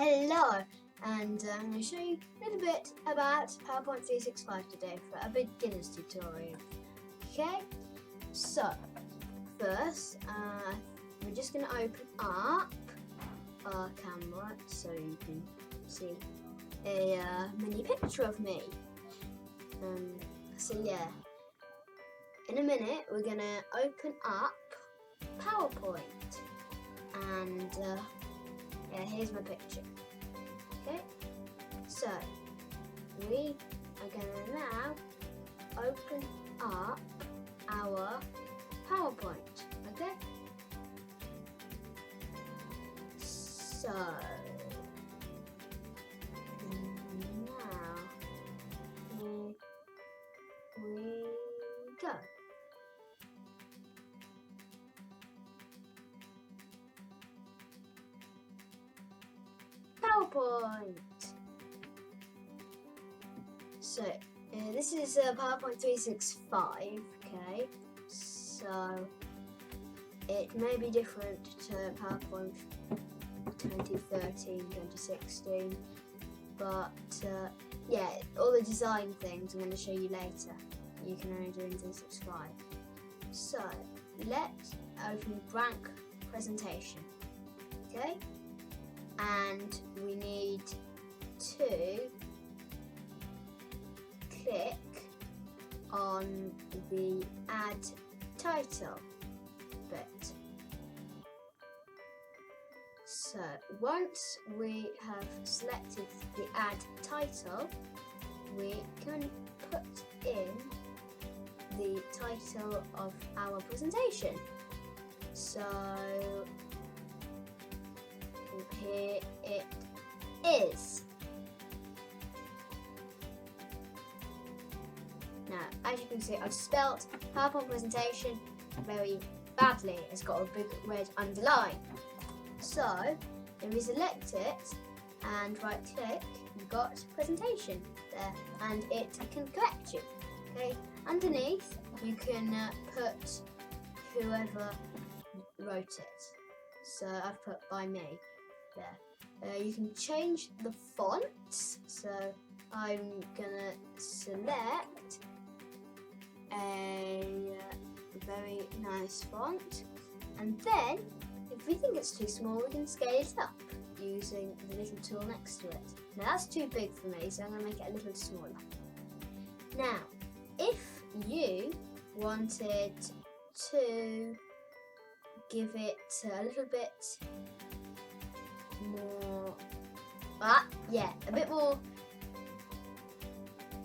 Hello, and I'm going to show you a little bit about PowerPoint 365 today for a beginner's tutorial. Okay, so first we're just going to open up our camera so you can see a mini picture of me. So yeah, in a minute we're going to open up PowerPoint and yeah, here's my picture. Okay, so we are going to now open up our PowerPoint. Okay, so now here we go. PowerPoint. So this is PowerPoint 365. Okay, so it may be different to PowerPoint 2013, 2016, but yeah, all the design things I'm going to show you later. You can only do in 365. So let's open blank presentation. Okay. And we need to click on the add title bit. So once we have selected the add title, we can put in the title of our presentation. So here it is. Now, as you can see, I've spelt PowerPoint presentation very badly. It's got a big red underline. So, if we select it and right click, you've got presentation there, and it can correct you. Okay, underneath you can put whoever wrote it. So I've put by me. There. You can change the fonts, so I'm gonna select a very nice font, and then if we think it's too small we can scale it up using the little tool next to it. Now that's too big for me, so I'm gonna make it a little smaller. Now if you wanted to give it a little bit more, a bit more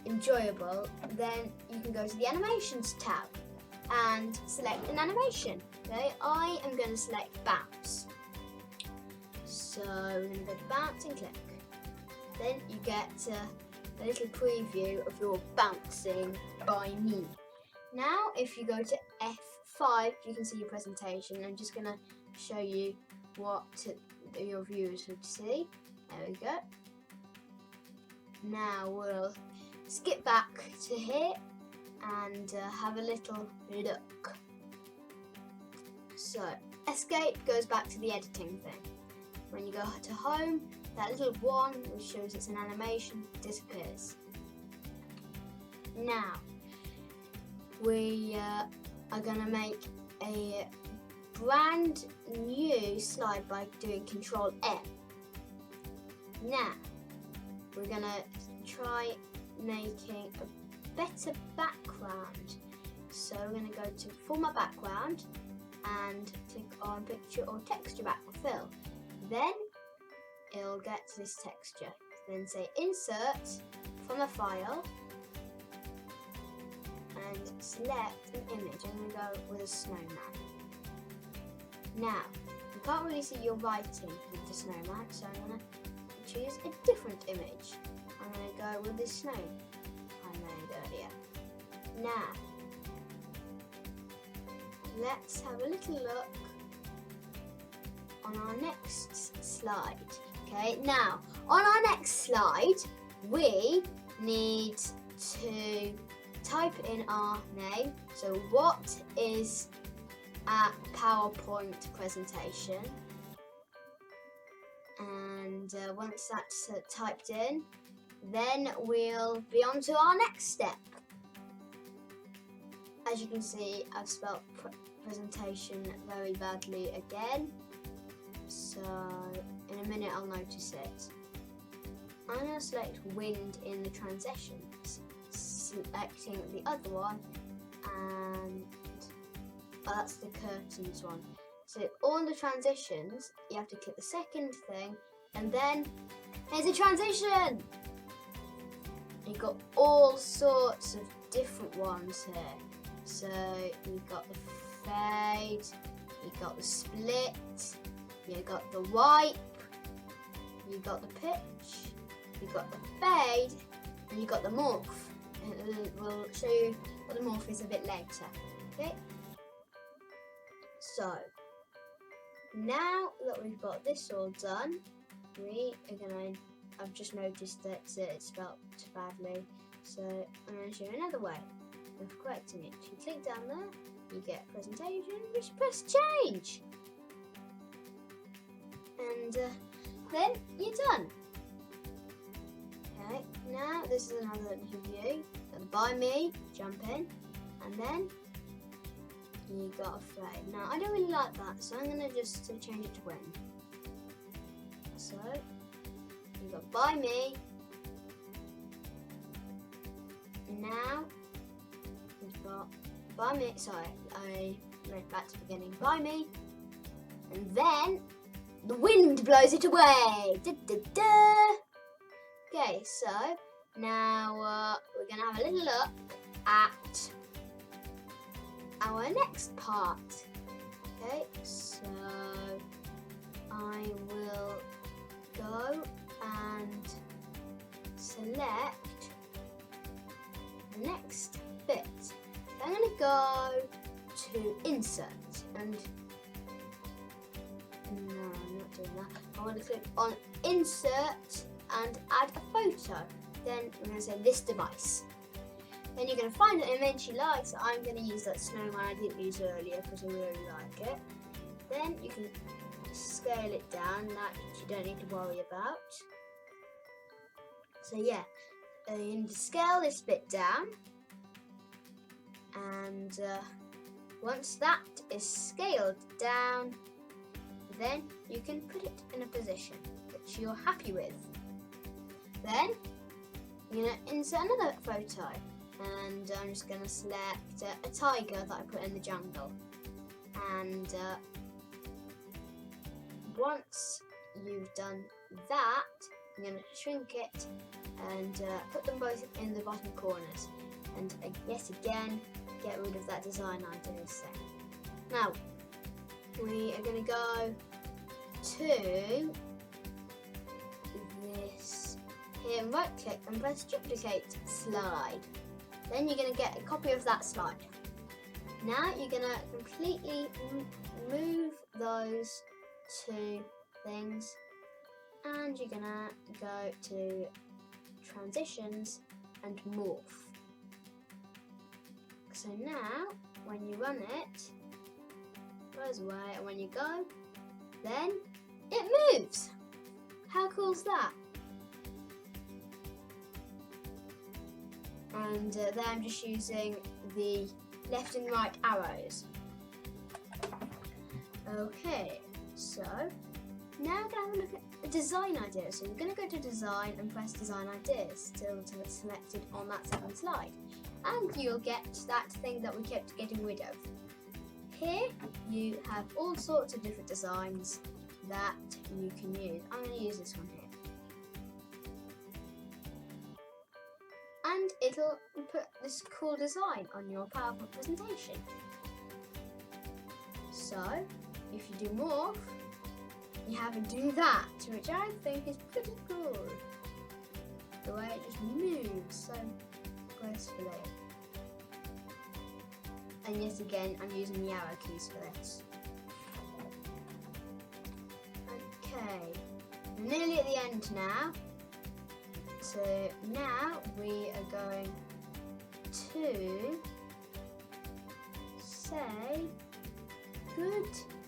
enjoyable, then you can go to the animations tab and select an animation. Okay, I am going to select bounce. So we're going to go to bounce and click. Then you get a little preview of your bouncing by me. Now if you go to F5, you can see your presentation. I'm just going to show you what your viewers would see. There we go. Now we'll skip back to here and have a little look. So escape goes back to the editing thing. When you go to home, that little one which shows it's an animation disappears. Now we are going to make a brand new slide by doing Control N. Now we're gonna try making a better background. So we're gonna go to Format Background and click on Picture or Texture Backfill. Then it'll get to this texture. Then say Insert from a file and select an image. I'm gonna go with a snowman. Now, you can't really see your writing with the snowman, so I'm going to choose a different image. I'm going to go with this snow I made earlier. Now, let's have a little look on our next slide. Okay, now, on our next slide, we need to type in our name. So what is a PowerPoint presentation? And And once that's typed in, then we'll be on to our next step. As you can see, I've spelt presentation very badly again, so in a minute I'll notice it. I'm going to select wind in the transitions, selecting the other one, and that's the curtains one. So all the transitions, you have to click the second thing, and then there's a transition! You've got all sorts of different ones here. So you've got the fade, you've got the split, you've got the wipe, you've got the pitch, you've got the fade, and you've got the morph. And we'll show you what the morph is a bit later. Okay? So now that we've got this all done, we are gonna. I've just noticed that it's spelled badly, so I'm going to show you another way of correcting it. You click down there, you get presentation, just press change, and then you're done. Okay, now this is another view. By me, jump in, and then you got a fade. Now I don't really like that, so I'm going to just change it to wind. So you've got by me. Now we've got by me. Sorry, I went back to the beginning. By me, and then the wind blows it away. Da, da, da. Okay, so now we're gonna have a little look at our next part. Okay, so I will go and select the next bit. I'm going to go to insert, and no, I'm not doing that. I want to click on insert and add a photo. Then I'm going to say this device. Then you're going to find an image you like, so I'm going to use that snowman I didn't use earlier because I really like it. Then you can scale it down, that you don't need to worry about. So yeah, you need to scale this bit down, and once that is scaled down, then you can put it in a position that you're happy with. Then you're going to insert another photo, and I'm just going to select a tiger that I put in the jungle, and once you've done that, I'm going to shrink it and put them both in the bottom corners, and yet again get rid of that design ideas there. Now we are going to go to this here, right click and press duplicate slide. Then you're going to get a copy of that slide. Now you're going to completely move those two things, and you're going to go to transitions and morph. So now when you run it goes away, and when you go, then it moves. How cool is that? And then I'm just using the left and right arrows. Okay, so now I'm going to have a look at the design ideas. So you're going to go to design and press design ideas till it's selected on that second slide, and you'll get that thing that we kept getting rid of. Here you have all sorts of different designs that you can use. I'm going to use this one here, and it'll put this cool design on your PowerPoint presentation. So if you do morph, you have to do that, which I think is pretty cool. The way it just moves so gracefully. And yet again, I'm using the arrow keys for this. Okay, we're nearly at the end now. So now we are going to say goodbye.